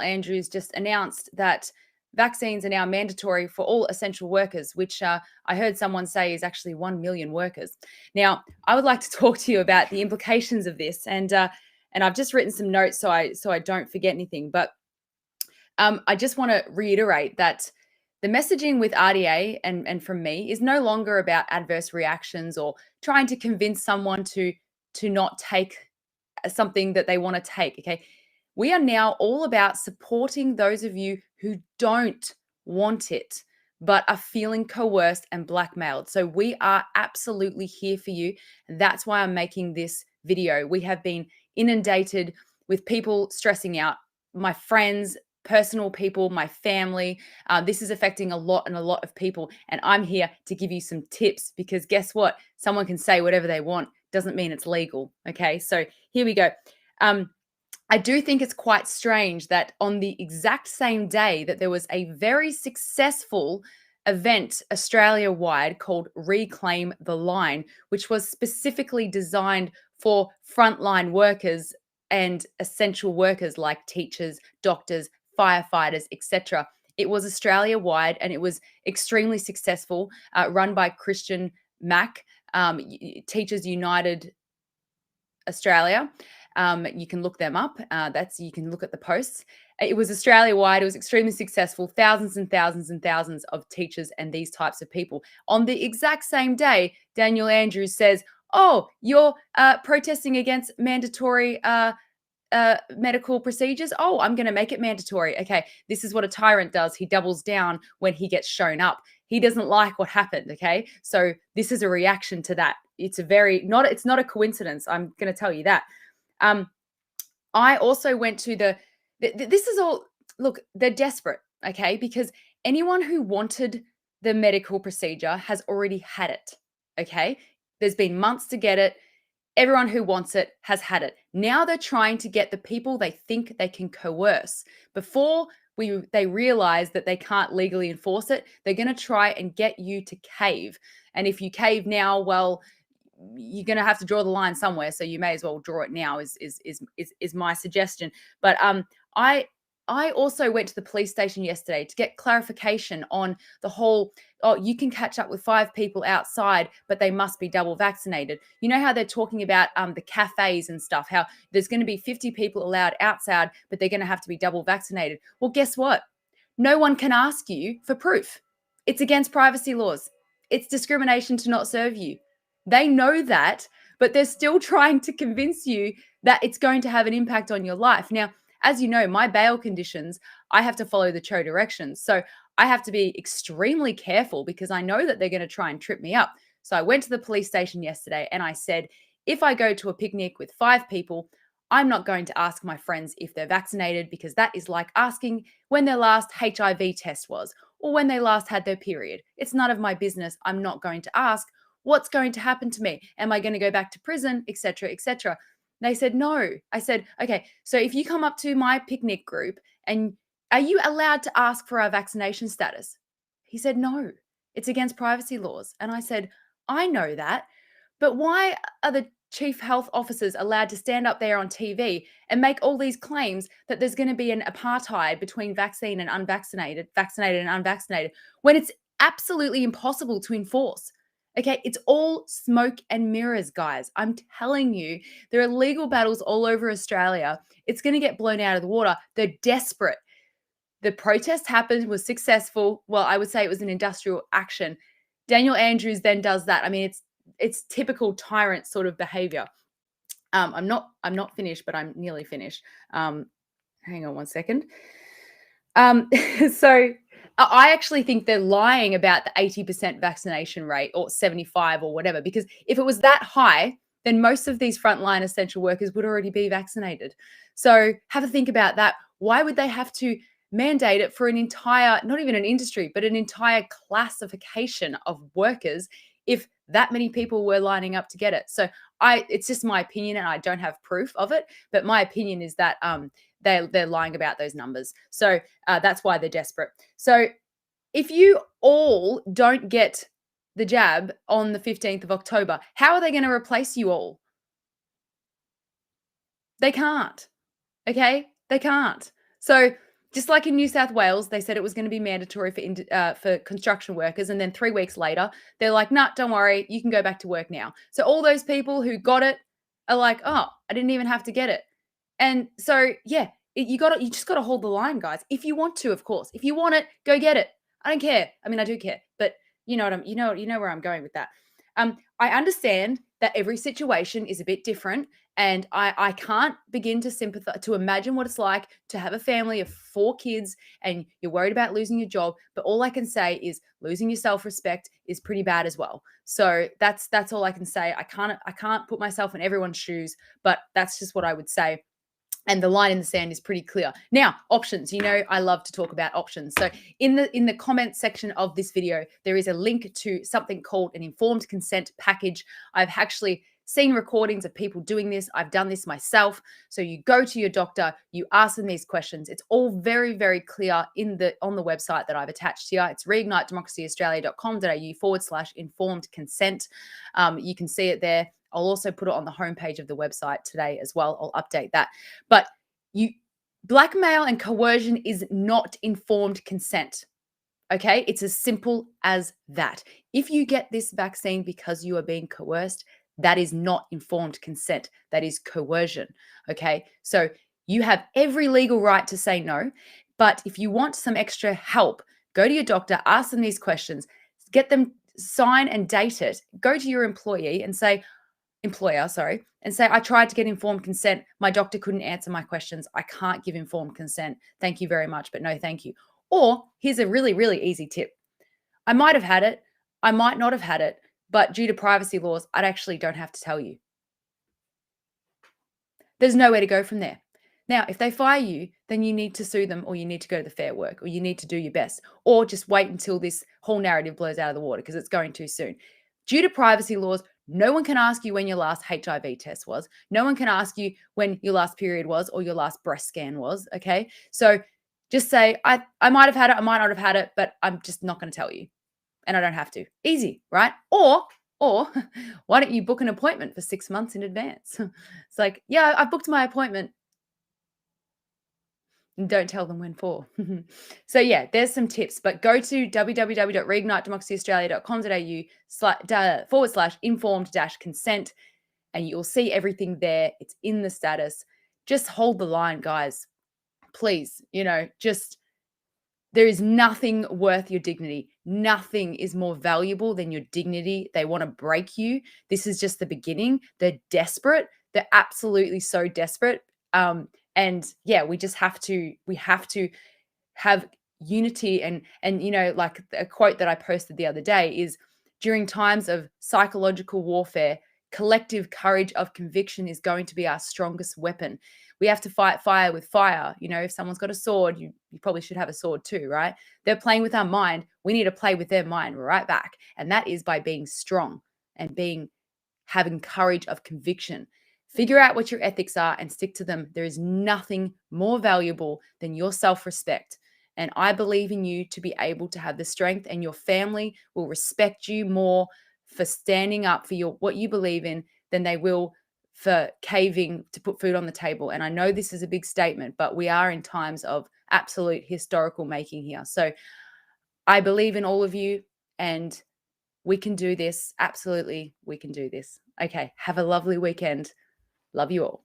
Andrews just announced that vaccines are now mandatory for all essential workers, which I heard someone say is actually 1 million workers. Now, I would like to talk to you about the implications of this, and I've just written some notes so I don't forget anything. But I just want to reiterate that the messaging with RDA and from me is no longer about adverse reactions or trying to convince someone to not take something that they want to take. Okay. We are now all about supporting those of you who don't want it, but are feeling coerced and blackmailed. So we are absolutely here for you. And that's why I'm making this video. We have been inundated with people stressing out, my friends, personal people, my family. This is affecting a lot of people. And I'm here to give you some tips because guess what? Someone can say whatever they want. Doesn't mean it's legal. Okay. So here we go. I do think it's quite strange that on the exact same day that there was a very successful event Australia-wide called Reclaim the Line, which was specifically designed for frontline workers and essential workers like teachers, doctors, firefighters, etc. It was Australia-wide and it was extremely successful, run by Christian Mack, Teachers United Australia. You can look them up. You can look at the posts. It was Australia-wide. It was extremely successful. Thousands and thousands and thousands of teachers and these types of people. On the exact same day, Daniel Andrews says, "Oh, you're protesting against mandatory medical procedures. Oh, I'm going to make it mandatory." Okay, this is what a tyrant does. He doubles down when he gets shown up. He doesn't like what happened. Okay, so this is a reaction to that. It's it's not a coincidence. I'm going to tell you that. I also went to this is all, look, they're desperate, okay? Because anyone who wanted the medical procedure has already had it, okay? There's been months to get it. Everyone who wants it has had it. Now they're trying to get the people they think they can coerce. Before they realize that they can't legally enforce it, they're going to try and get you to cave. And if you cave now, well, you're going to have to draw the line somewhere, so you may as well draw it now is my suggestion. But I also went to the police station yesterday to get clarification on the whole, oh, you can catch up with 5 people outside, but they must be double vaccinated. You know how they're talking about the cafes and stuff, how there's going to be 50 people allowed outside, but they're going to have to be double vaccinated. Well, guess what? No one can ask you for proof. It's against privacy laws. It's discrimination to not serve you. They know that, but they're still trying to convince you that it's going to have an impact on your life. Now, as you know, my bail conditions, I have to follow the CHO directions. So I have to be extremely careful because I know that they're going to try and trip me up. So I went to the police station yesterday and I said, if I go to a picnic with 5 people, I'm not going to ask my friends if they're vaccinated because that is like asking when their last HIV test was or when they last had their period. It's none of my business. I'm not going to ask. What's going to happen to me? Am I going to go back to prison, etc., etc.? They said no. I said, okay, so if you come up to my picnic group and are you allowed to ask for our vaccination status? He said, no, it's against privacy laws. And I said, I know that, but why are the chief health officers allowed to stand up there on TV and make all these claims that there's going to be an apartheid between vaccine and unvaccinated, vaccinated and unvaccinated, when it's absolutely impossible to enforce? Okay, it's all smoke and mirrors, guys. I'm telling you, there are legal battles all over Australia. It's going to get blown out of the water. They're desperate. The protest happened, was successful. Well, I would say it was an industrial action. Daniel Andrews then does that. I mean, it's typical tyrant sort of behavior. I'm not finished, but I'm nearly finished. Hang on one second. So I actually think they're lying about the 80% vaccination rate or 75 or whatever, because if it was that high, then most of these frontline essential workers would already be vaccinated. So have a think about that. Why would they have to mandate it for an entire, not even an industry, but an entire classification of workers if that many people were lining up to get it? So it's just my opinion and I don't have proof of it, but my opinion is that they're lying about those numbers. So that's why they're desperate. So if you all don't get the jab on the 15th of October, how are they going to replace you all? They can't. Okay? They can't. So Just like in New South Wales, they said it was going to be mandatory for construction workers, and then 3 weeks later, they're like, "Nah, don't worry, you can go back to work now." So all those people who got it are like, "Oh, I didn't even have to get it." And so, yeah, you just got to hold the line, guys. If you want to, of course. If you want it, go get it. I don't care. I mean, I do care, but you know where I'm going with that. I understand that every situation is a bit different, and I can't begin to sympathize to imagine what it's like to have a family of 4 kids and you're worried about losing your job. But all I can say is losing your self-respect is pretty bad as well. So that's all I can say. I can't put myself in everyone's shoes, but that's just what I would say, and the line in the sand is pretty clear. Now, options. You know, I love to talk about options. So in the comment section of this video, there is a link to something called an informed consent package. I've actually seen recordings of people doing this. I've done this myself. So you go to your doctor, you ask them these questions. It's all very, very clear on the website that I've attached here. It's reignitedemocracyaustralia.com.au/informed consent. You can see it there. I'll also put it on the homepage of the website today as well. I'll update that. But blackmail and coercion is not informed consent. Okay? It's as simple as that. If you get this vaccine because you are being coerced, that is not informed consent. That is coercion. Okay? So you have every legal right to say no. But if you want some extra help, go to your doctor, ask them these questions, get them sign and date it. Go to your employer, and say, I tried to get informed consent. My doctor couldn't answer my questions. I can't give informed consent. Thank you very much, but no, thank you. Or here's a really, really easy tip. I might have had it. I might not have had it, but due to privacy laws, I actually don't have to tell you. There's nowhere to go from there. Now, if they fire you, then you need to sue them, or you need to go to the Fair Work, or you need to do your best, or just wait until this whole narrative blows out of the water because it's going too soon. Due to privacy laws, no one can ask you when your last HIV test was. No one can ask you when your last period was or your last breast scan was. Okay. So just say, I might have had it, I might not have had it, but I'm just not going to tell you. And I don't have to. Easy, right? Or why don't you book an appointment for 6 months in advance? It's like, yeah, I booked my appointment. And don't tell them when for. So yeah, there's some tips, but go to www.reignitedemocracyaustralia.com.au /informed-consent, and you'll see everything there. It's in the status. Just hold the line, guys. Please, just there is nothing worth your dignity. Nothing is more valuable than your dignity. They want to break you. This is just the beginning. They're desperate. They're absolutely so desperate. And yeah, we have to have unity, and like a quote that I posted the other day is, during times of psychological warfare, collective courage of conviction is going to be our strongest weapon. We have to fight fire with fire. If someone's got a sword, you probably should have a sword too, right? They're playing with our mind. We need to play with their mind right back. And that is by being strong and having courage of conviction. Figure out what your ethics are and stick to them. There is nothing more valuable than your self-respect. And I believe in you to be able to have the strength, and your family will respect you more for standing up for what you believe in than they will for caving to put food on the table. And I know this is a big statement, but we are in times of absolute historical making here. So I believe in all of you, and we can do this. Absolutely, we can do this. Okay, have a lovely weekend. Love you all.